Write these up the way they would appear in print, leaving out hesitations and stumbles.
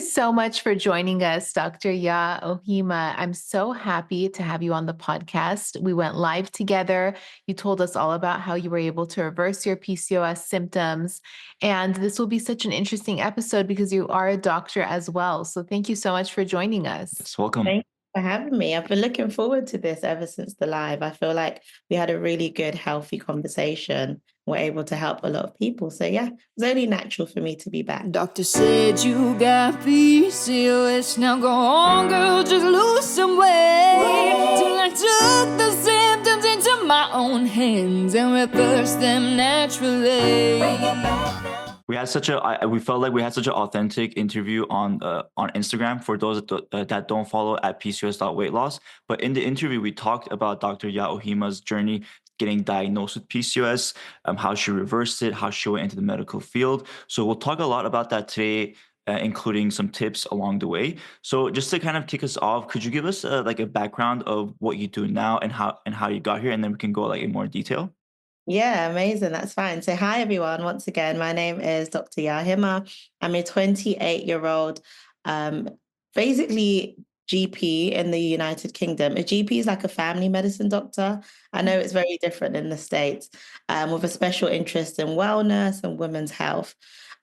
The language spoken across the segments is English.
so much for joining us, Dr. Yaa Oheema. I'm so happy to have you on the podcast. We went live together. You told us all about how you were able to reverse your PCOS symptoms. And this will be such an interesting episode because you are a doctor as well. So thank you so much for joining us. Yes, welcome. Thank you for having me. I've been looking forward to this ever since the live. I feel like we had a really good, healthy conversation. We're able to help a lot of people. So yeah, it's only natural for me to be back. Doctor said you got PCOS. Now go on, girl, just lose some weight. Till I took the symptoms into my own hands and reversed them naturally. We felt like we had such an authentic interview on Instagram for those that don't follow at PCOS.weightloss. But in the interview, we talked about Dr. Yaa Oheema's journey getting diagnosed with PCOS, how she reversed it, how she went into the medical field. So we'll talk a lot about that today, including some tips along the way. So just to kind of kick us off, could you give us a background of what you do now and how you got here, and then we can go in more detail? Yeah, amazing. That's fine. So hi, everyone. Once again, my name is Dr. Yaa Oheema. I'm a 28-year-old, basically GP in the United Kingdom. A GP is like a family medicine doctor. I know it's very different in the States, with a special interest in wellness and women's health.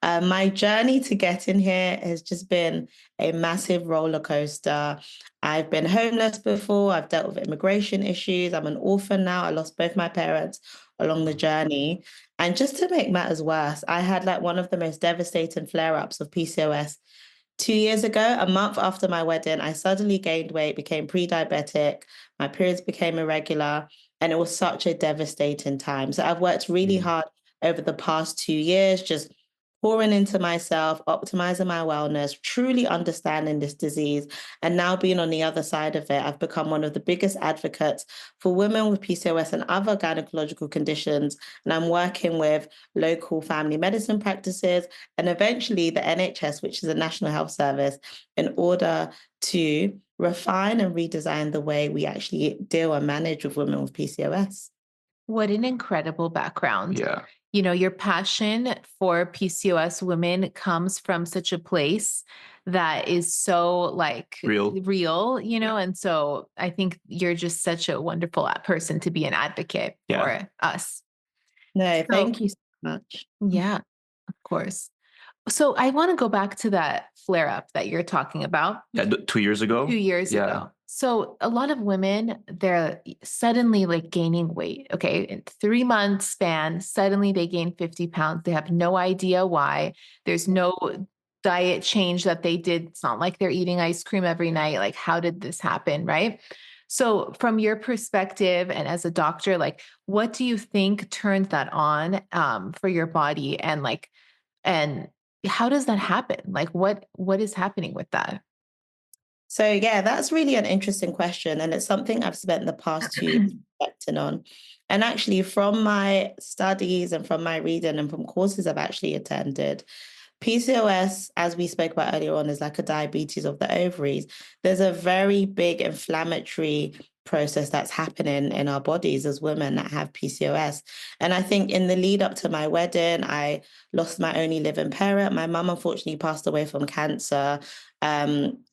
My journey to getting here has just been a massive roller coaster. I've been homeless before. I've dealt with immigration issues. I'm an orphan now. I lost both my parents along the journey. And just to make matters worse, I had one of the most devastating flare-ups of PCOS 2 years ago. A month after my wedding, I suddenly gained weight, became pre-diabetic. My periods became irregular, and it was such a devastating time. So I've worked really hard over the past 2 years, just pouring into myself, optimizing my wellness, truly understanding this disease. And now being on the other side of it, I've become one of the biggest advocates for women with PCOS and other gynecological conditions. And I'm working with local family medicine practices and eventually the NHS, which is the National Health Service, in order to refine and redesign the way we actually deal and manage with women with PCOS. What an incredible background. Yeah. You know, your passion for PCOS women comes from such a place that is so real, and so I think you're just such a wonderful person to be an advocate for us. No, thank you so much. Yeah, of course. So I want to go back to that flare up that you're talking about. Yeah, 2 years ago. 2 years ago. So a lot of women, they're suddenly gaining weight. Okay. In 3 months span, suddenly they gain 50 pounds. They have no idea why. There's no diet change that they did. It's not like they're eating ice cream every night. Like, how did this happen? Right. So from your perspective and as a doctor, what do you think turned that on for your body? And how does that happen? What is happening with that? So yeah, that's really an interesting question. And it's something I've spent the past 2 years reflecting on. And actually from my studies and from my reading and from courses I've actually attended, PCOS, as we spoke about earlier on, is like a diabetes of the ovaries. There's a very big inflammatory process that's happening in our bodies as women that have PCOS. And I think in the lead up to my wedding, I lost my only living parent. My mum unfortunately passed away from cancer.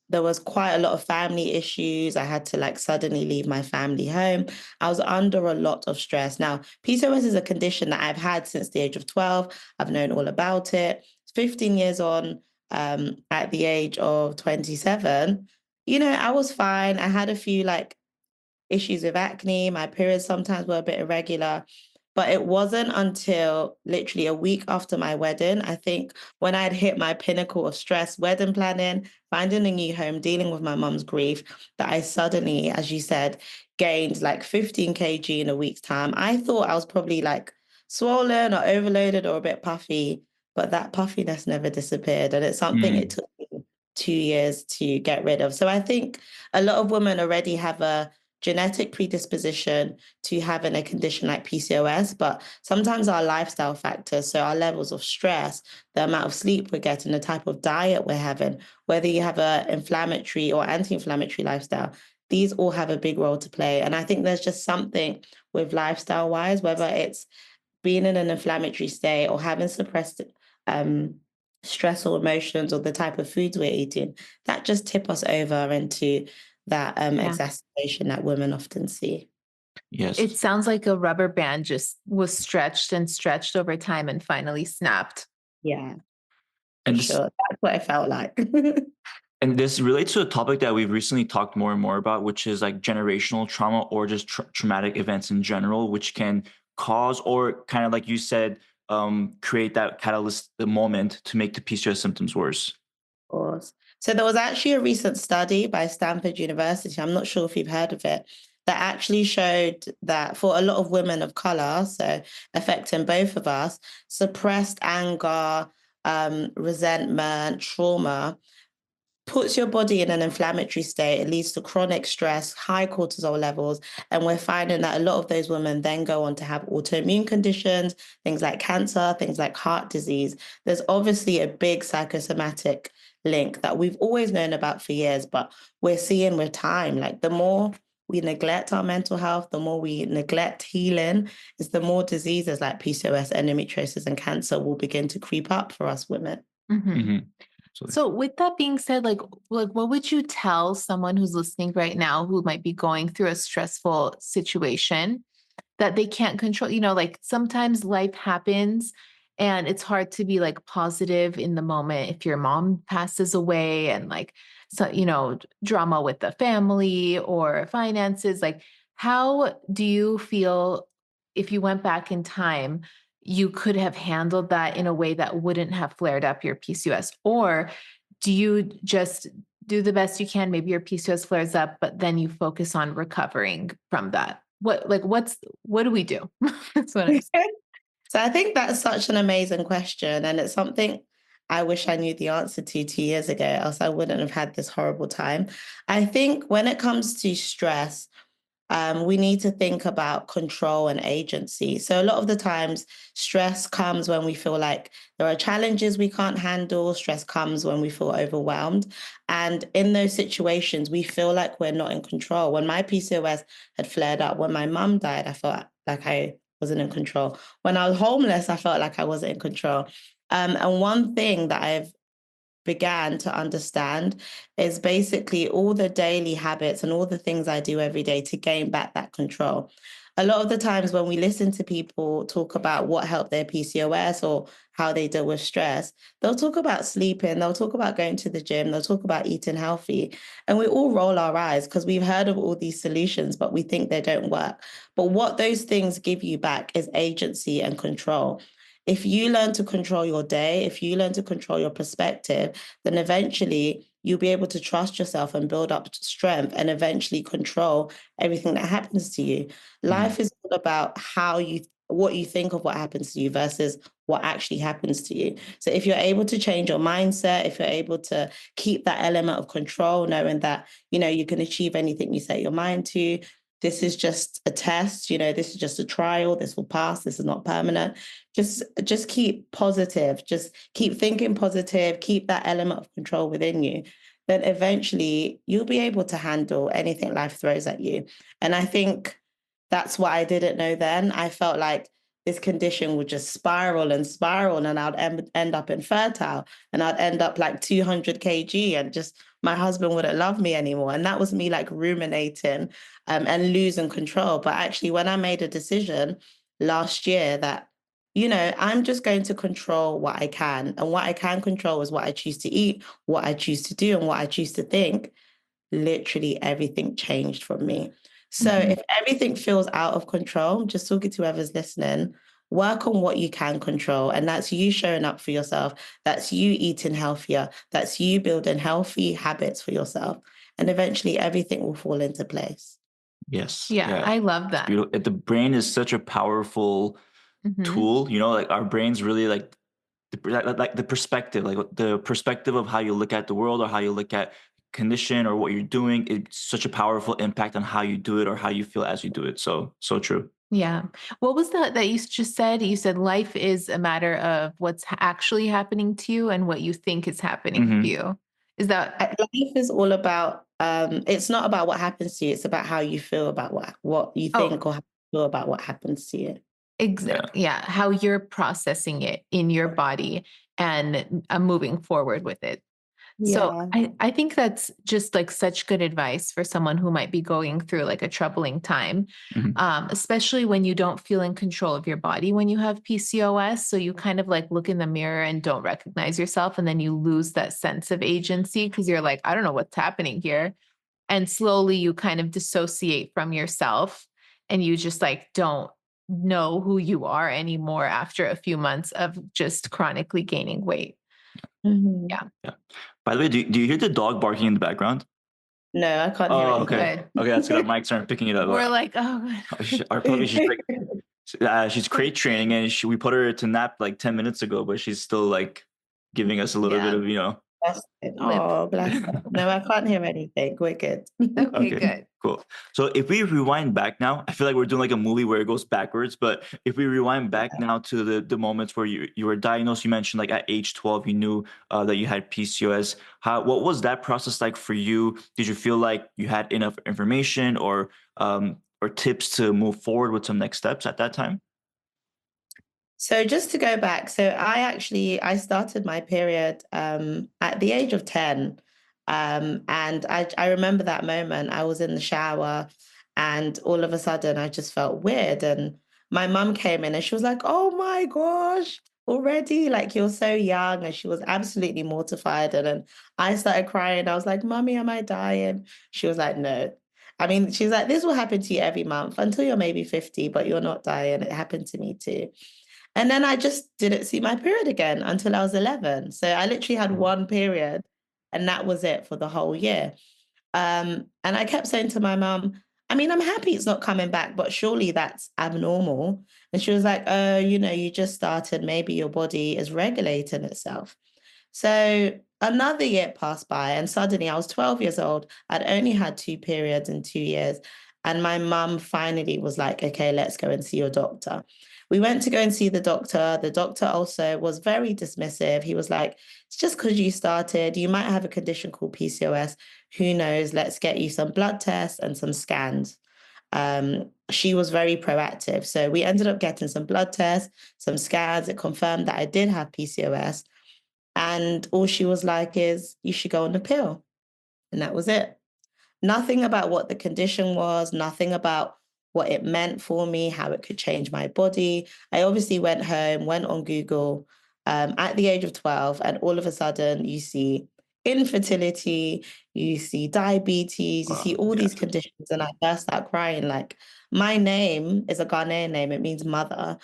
There was quite a lot of family issues. I had to suddenly leave my family home. I was under a lot of stress. Now, PCOS is a condition that I've had since the age of 12. I've known all about it. 15 years on, at the age of 27, I was fine. I had a few issues with acne. My periods sometimes were a bit irregular. But it wasn't until literally a week after my wedding, I think, when I had hit my pinnacle of stress, wedding planning, finding a new home, dealing with my mum's grief, that I suddenly, as you said, gained 15 kg in a week's time. I thought I was probably swollen or overloaded or a bit puffy, but that puffiness never disappeared. And it's something it took me 2 years to get rid of. So I think a lot of women already have a genetic predisposition to having a condition like PCOS, but sometimes our lifestyle factors, so our levels of stress, the amount of sleep we're getting, the type of diet we're having, whether you have an inflammatory or anti-inflammatory lifestyle, these all have a big role to play. And I think there's just something with lifestyle-wise, whether it's being in an inflammatory state or having suppressed stressful emotions or the type of foods we're eating that just tip us over into that Yeah. exacerbation that women often see. Yes. It sounds like a rubber band just was stretched and stretched over time and finally snapped. Yeah, for And this sure. That's what it felt like. and this relates to a topic that we've recently talked more and more about, which is like generational trauma or just traumatic events in general, which can cause or kind of like you said, create that catalyst, the moment to make the PCOS symptoms worse. Course. So there was actually a recent study by Stanford University, I'm not sure if you've heard of it, that actually showed that for a lot of women of color, so affecting both of us, suppressed anger, resentment, trauma puts your body in an inflammatory state. It leads to chronic stress, high cortisol levels. And we're finding that a lot of those women then go on to have autoimmune conditions, things like cancer, things like heart disease. There's obviously a big psychosomatic link that we've always known about for years, but we're seeing with time, like the more we neglect our mental health, the more we neglect healing, is the more diseases like PCOS, endometriosis, and cancer will begin to creep up for us women. So with that being said, like what would you tell someone who's listening right now who might be going through a stressful situation that they can't control? Like sometimes life happens and it's hard to be like positive in the moment if your mom passes away and like, so, drama with the family or finances. Like, how do you feel if you went back in time, you could have handled that in a way that wouldn't have flared up your PCOS? Or do you just do the best you can? Maybe your PCOS flares up, but then you focus on recovering from that. What do we do? That's what I'm saying. So I think that's such an amazing question. And it's something I wish I knew the answer to 2 years ago, else I wouldn't have had this horrible time. I think when it comes to stress, we need to think about control and agency. So a lot of the times, stress comes when we feel like there are challenges we can't handle. Stress comes when we feel overwhelmed. And in those situations, we feel like we're not in control. When my PCOS had flared up, when my mum died, I felt like I wasn't in control. When I was homeless, I felt like I wasn't in control. And one thing that I've began to understand is basically all the daily habits and all the things I do every day to gain back that control. A lot of the times when we listen to people talk about what helped their PCOS or how they deal with stress, they'll talk about sleeping, they'll talk about going to the gym, they'll talk about eating healthy. And we all roll our eyes because we've heard of all these solutions, but we think they don't work. But what those things give you back is agency and control. If you learn to control your day, if you learn to control your perspective, then eventually you'll be able to trust yourself and build up strength and eventually control everything that happens to you. Life is all about what you think of what happens to you versus what actually happens to you. So if you're able to change your mindset, if you're able to keep that element of control, knowing that, you can achieve anything you set your mind to, this is just a test, this is just a trial, this will pass, this is not permanent. Just keep positive, just keep thinking positive, keep that element of control within you. Then eventually you'll be able to handle anything life throws at you. And I think that's what I didn't know then. I felt like this condition would just spiral and spiral, and I'd end up infertile, and I'd end up like 200 kg, and just my husband wouldn't love me anymore. And that was me like ruminating and losing control. But actually, when I made a decision last year that, I'm just going to control what I can, and what I can control is what I choose to eat, what I choose to do, and what I choose to think, literally everything changed from me. So if everything feels out of control, just talking to whoever's listening, work on what you can control. And that's you showing up for yourself. That's you eating healthier. That's you building healthy habits for yourself. And eventually everything will fall into place. Yes. Yeah, I love that. The brain is such a powerful tool, like our brains really like the perspective, like the perspective of how you look at the world or how you look at condition or what you're doing. It's such a powerful impact on how you do it or how you feel as you do it. So true. Yeah. What was that you just said? You said life is a matter of what's actually happening to you and what you think is happening to you. Is that life is all about it's not about what happens to you, it's about how you feel about what you think or how you feel about what happens to you. exactly? Yeah, how you're processing it in your body. and I'm moving forward with it. So Yeah. I think that's just like such good advice for someone who might be going through like a troubling time, Mhm. especially when you don't feel in control of your body when you have PCOS. So you kind of like look in the mirror and don't recognize yourself. And then you lose that sense of agency because you're like, I don't know what's happening here. And slowly you kind of dissociate from yourself and you just like don't know who you are anymore after a few months of just chronically gaining weight. Mhm. Yeah. Yeah. By the way, do you hear the dog barking in the background? No, I can't hear Oh, anything. okay. Good. Okay, that's good. Our mics aren't picking it up. We're like, oh, Our puppy, she's crate training, and we put her to nap like 10 minutes ago, but she's still like giving us a little bit yeah. of, Bless it. Lip. Oh, bless her. No, I can't hear anything. We're good. Okay, Okay, good. cool. So if we rewind back now, I feel like we're doing like a movie where it goes backwards. But if we rewind back now to the moments where you were diagnosed, you mentioned like at age 12, you knew that you had PCOS. What was that process like for you? Did you feel like you had enough information or tips to move forward with some next steps at that time? So just to go back, so I started my period at the age of 10. And I remember that moment. I was in the shower and all of a sudden I just felt weird. And my mum came in and she was like, "Oh my gosh, already? Like you're so young." And she was absolutely mortified. And then I started crying. I was like, "Mummy, am I dying?" She was like, "No." I mean, she's like, "This will happen to you every month until you're maybe 50, but you're not dying." It happened to me too. And then I just didn't see my period again until I was 11. So I literally had one period and that was it for the whole year. And I kept saying to my mum, I mean, I'm happy it's not coming back, but surely that's abnormal. And she was like, "Oh, you just started. Maybe your body is regulating itself." So another year passed by, and suddenly I was 12 years old. I'd only had two periods in 2 years. And my mum finally was like, "Okay, let's go and see your doctor." We went to go and see the doctor. The doctor also was very dismissive. He was like, "It's just because you started. You might have a condition called PCOS. Who knows? Let's get you some blood tests and some scans." She was very proactive. So we ended up getting some blood tests, some scans. It confirmed that I did have PCOS. And all she was like is, "You should go on the pill." And that was it. Nothing about what the condition was, nothing about what it meant for me, how it could change my body. I obviously went home, went on Google at the age of 12, and all of a sudden you see infertility, you see diabetes, you see Wow. all Yeah. these conditions. And I burst out crying. Like, my name is a Ghanaian name, it means mother.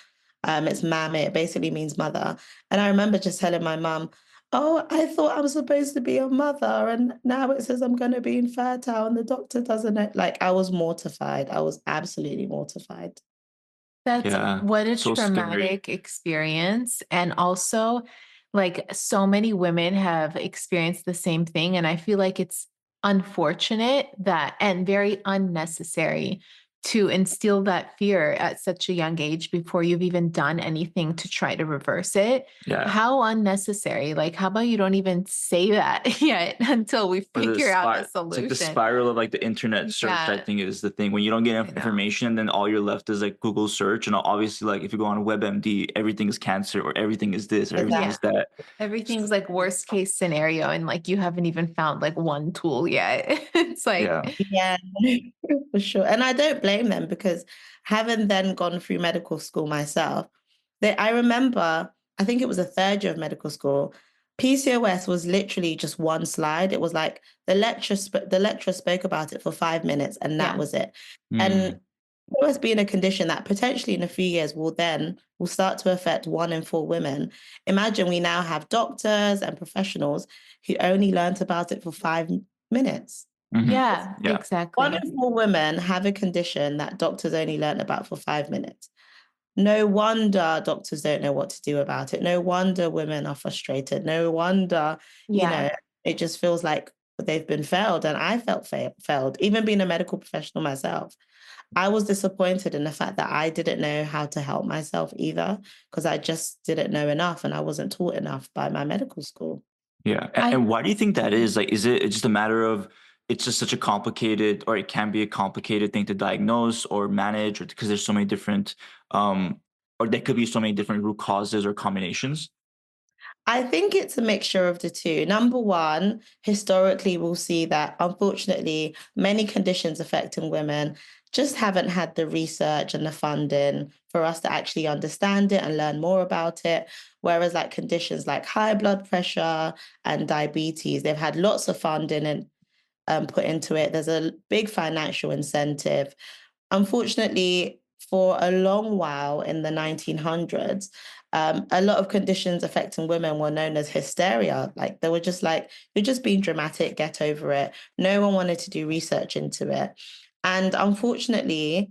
It's Mame, it basically means mother. And I remember just telling my mum, "Oh, I thought I was supposed to be a mother, and now it says I'm going to be infertile, and the doctor doesn't know." Like, I was mortified. I was absolutely mortified. That's Yeah. what a So scary. traumatic experience. And also, like, so many women have experienced the same thing. And I feel like it's unfortunate that and very unnecessary to instill that fear at such a young age before you've even done anything to try to reverse it. Yeah. How unnecessary. Like, how about you don't even say that yet until we Or figure out a it's like the solution? spiral of like the internet search, I Yeah, think, is the thing. When you don't get I enough know. information, then all you're left is like Google search. And obviously, like if you go on WebMD, everything is cancer or everything is this or everything Exactly. Yeah. is that. Everything's like worst case scenario, and like you haven't even found like one tool yet. It's like, Yeah. Yeah, for sure. And I don't blame them because having then gone through medical school myself, I remember, I think it was a third year of medical school. PCOS was literally just one slide. It was like the lecturer spoke about it for 5 minutes and that yeah, was it. Mm. And PCOS being a condition that potentially in a few years will start to affect 1 in 4 women. Imagine we now have doctors and professionals who only learnt about it for 5 minutes. Mhm. yeah, Yeah. One exactly. in 4 women have a condition that doctors only learn about for 5 minutes. No wonder doctors don't know what to do about it. No wonder women are frustrated. No wonder, you Yeah. know, it just feels like they've been failed. And I felt failed, even being a medical professional myself. I was disappointed in the fact that I didn't know how to help myself either, because I just didn't know enough and I wasn't taught enough by my medical school. Yeah. I And why do you think that is? Like, is it just a matter of it's just such a complicated, or it can be a complicated thing to diagnose or manage, or because there's so many different, or there could be so many different root causes or combinations? I think it's a mixture of the two. Number one, historically, we'll see that unfortunately, many conditions affecting women just haven't had the research and the funding for us to actually understand it and learn more about it. Whereas, like conditions like high blood pressure and diabetes, they've had lots of funding and put into it. There's a big financial incentive. Unfortunately, for a long while in the 1900s, a lot of conditions affecting women were known as hysteria. Like they were just like, you're just being dramatic, get over it. No one wanted to do research into it. And unfortunately,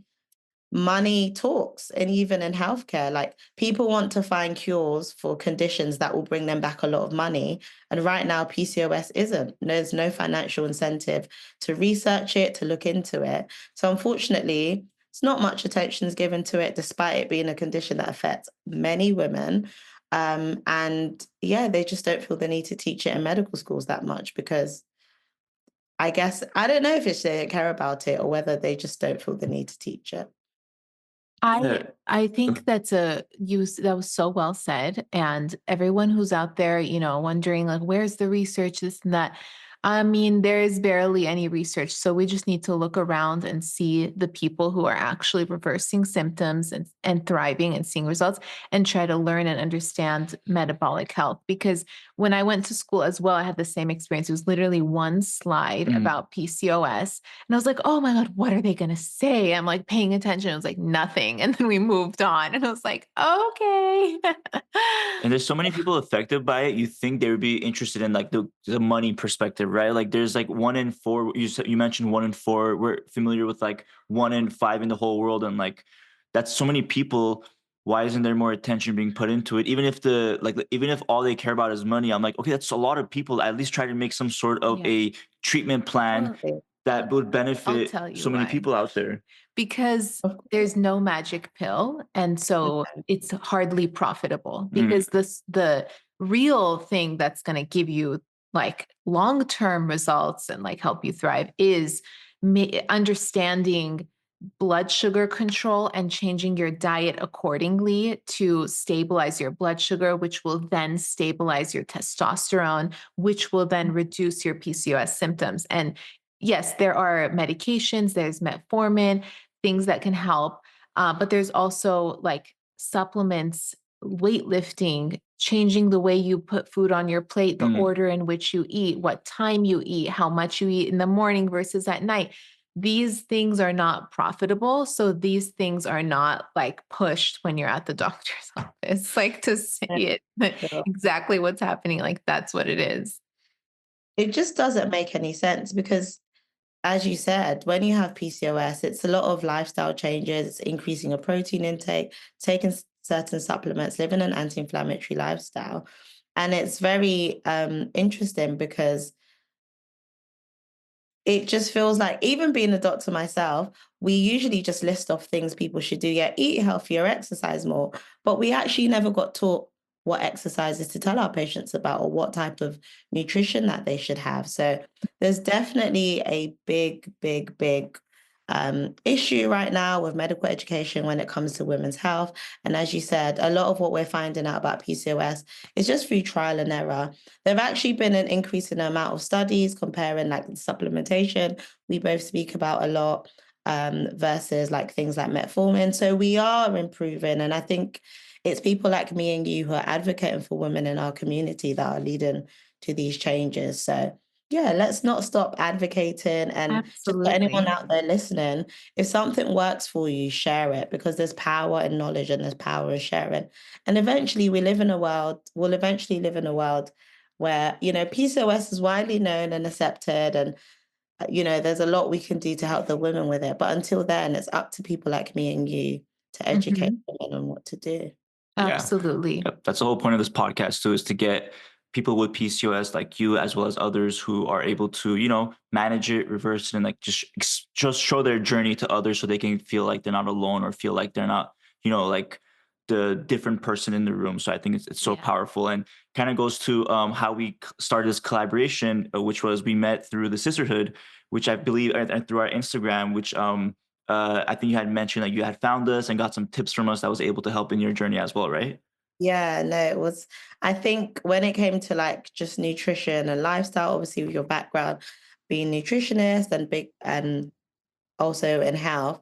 money talks. And even in healthcare, like people want to find cures for conditions that will bring them back a lot of money. And right now, PCOS isn't. There's no financial incentive to research it, to look into it. So unfortunately, it's not much attention is given to it, despite it being a condition that affects many women. And yeah, they just don't feel the need to teach it in medical schools that much because I guess I don't know if it's they don't care about it or whether they just don't feel the need to teach it. I think that was so well said. And everyone who's out there, wondering like, where's the research, this and that. I mean, there is barely any research. So we just need to look around and see the people who are actually reversing symptoms and thriving and seeing results and try to learn and understand metabolic health. Because when I went to school as well, I had the same experience. It was literally one slide about PCOS. And I was like, oh my God, what are they going to say? I'm like paying attention. It was like nothing. And then we moved on. And I was like, okay. And there's so many people affected by it. You think they would be interested in like the money perspective, right? Like there's like 1 in 4. You mentioned 1 in 4. We're familiar with like 1 in 5 in the whole world, and like that's so many people. Why isn't there more attention being put into it? Even if even if all they care about is money, I'm like, okay, that's a lot of people. At least try to make some sort of Yeah. a treatment plan Well, that would I'll benefit tell you so many why. people out there. Because of there's no magic pill. And so it's hardly profitable Mm. because the real thing that's going to give you like long-term results and like help you thrive is understanding blood sugar control and changing your diet accordingly to stabilize your blood sugar, which will then stabilize your testosterone, which will then reduce your PCOS symptoms. And yes, there are medications, there's metformin, things that can help. But there's also like supplements, weightlifting, changing the way you put food on your plate, the order in which you eat, what time you eat, how much you eat in the morning versus at night. These things are not profitable. So these things are not like pushed when you're at the doctor's office, like to see it sure. exactly what's happening. Like that's what it is. It just doesn't make any sense because, as you said, when you have PCOS, it's a lot of lifestyle changes, it's increasing your protein intake, taking certain supplements, living an anti-inflammatory lifestyle. And it's very interesting because it just feels like, even being a doctor myself, we usually just list off things people should do. Yeah, eat healthier, exercise more. But we actually never got taught what exercises to tell our patients about or what type of nutrition that they should have. So there's definitely a big issue right now with medical education when it comes to women's health. And as you said, a lot of what we're finding out about PCOS is just through trial and error. There've actually been an increase in the amount of studies comparing like supplementation we both speak about a lot versus like things like metformin. So we are improving. And I think it's people like me and you who are advocating for women in our community that are leading to these changes. So yeah, let's not stop advocating. And just for anyone Absolutely. out there listening, if something works for you, share it because there's power in knowledge and there's power in sharing. And eventually we'll eventually live in a world where, PCOS is widely known and accepted. And, there's a lot we can do to help the women with it. But until then, it's up to people like me and you to educate Mhm. women on what to do. Yeah. Absolutely. Yep. That's the whole point of this podcast too, is to get people with PCOS like you, as well as others who are able to, manage it, reverse it, and like just show their journey to others so they can feel like they're not alone or feel like they're not, like the different person in the room. So I think it's so Yeah. powerful, and kind of goes to how we started this collaboration, which was we met through the sisterhood, which I believe, and through our Instagram, which I think you had mentioned that you had found us and got some tips from us that was able to help in your journey as well, right? Yeah, no, it was, I think when it came to like just nutrition and lifestyle, obviously with your background being nutritionist and big and also in health,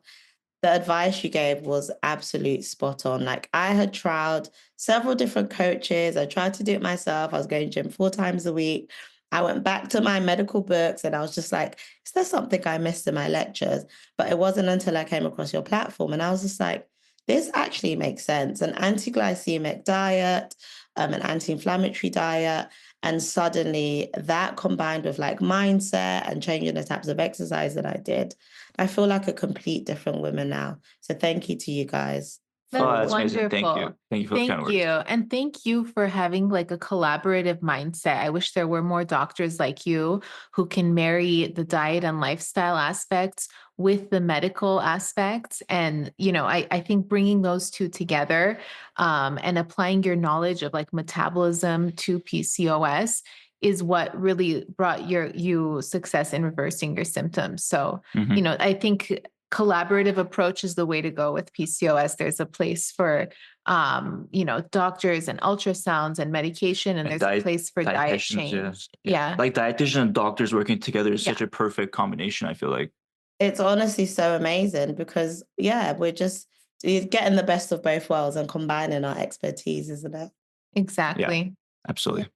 the advice you gave was absolute spot on. Like I had tried several different coaches. I tried to do it myself. I was going to gym 4 times a week. I went back to my medical books and I was just like, is there something I missed in my lectures? But it wasn't until I came across your platform and I was just like, this actually makes sense. An anti-glycemic diet, an anti-inflammatory diet. And suddenly that combined with like mindset and changing the types of exercise that I did, I feel like a complete different woman now. So thank you to you guys. That's Oh, that's amazing. wonderful. Thank you. Thank you for the kind Thank words. you. And thank you for having like a collaborative mindset. I wish there were more doctors like you who can marry the diet and lifestyle aspects with the medical aspects. And, I think bringing those two together and applying your knowledge of like metabolism to PCOS is what really brought you success in reversing your symptoms. So, Mhm. I think collaborative approach is the way to go with PCOS. There's a place for, doctors and ultrasounds and medication, and there's a place for diet Dietitians, yeah. change. Yeah, Like dietitian and doctors working together is Yeah. such a perfect combination, I feel like. It's honestly so amazing because, yeah, we're just getting the best of both worlds and combining our expertise, isn't it? exactly. Absolutely.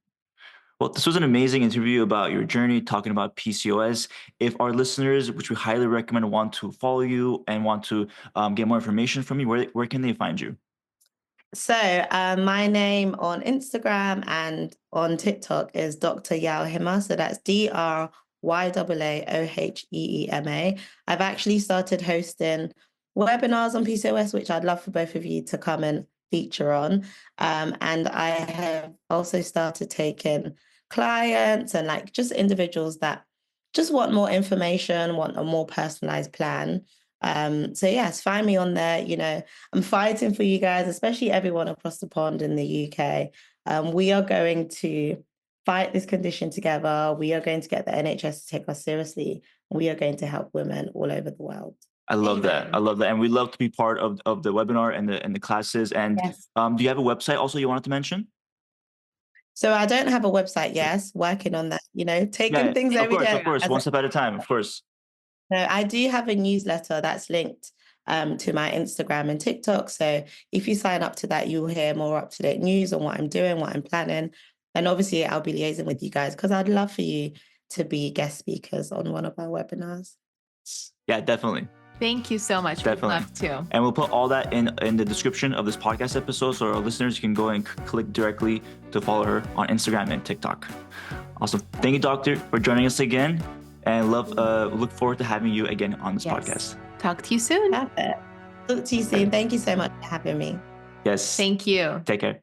Well, this was an amazing interview about your journey talking about PCOS. If our listeners, which we highly recommend, want to follow you and want to get more information from you, where can they find you? So my name on Instagram and on TikTok is Dr. Yaa Oheema. So that's DrYaaOheema. I've actually started hosting webinars on PCOS, which I'd love for both of you to come and feature on. And I have also started taking clients and like just individuals that just want more information, want a more personalized plan. So yes, find me on there. I'm fighting for you guys, especially everyone across the pond in the UK. We are going to fight this condition together. We are going to get the NHS to take us seriously. We are going to help women all over the world. I love that. Amen. I love that. And we'd love to be part of the webinar and the classes. And Yes. do you have a website also you wanted to mention? So I don't have a website, yes, working on that, taking things every day. Of course, one step at a time, of course. No, I do have a newsletter that's linked to my Instagram and TikTok. So if you sign up to that, you'll hear more up-to-date news on what I'm doing, what I'm planning. And obviously I'll be liaising with you guys because I'd love for you to be guest speakers on one of our webinars. Yeah, definitely. Thank you so much. Definitely. We'd love to. And we'll put all that in the description of this podcast episode, so our listeners can go and click directly to follow her on Instagram and TikTok. Awesome. Thank you, Doctor, for joining us again, and look forward to having you again on this podcast. Talk to you soon. Perfect. Talk to you soon. Thank you so much for having me. Yes. Thank you. Take care.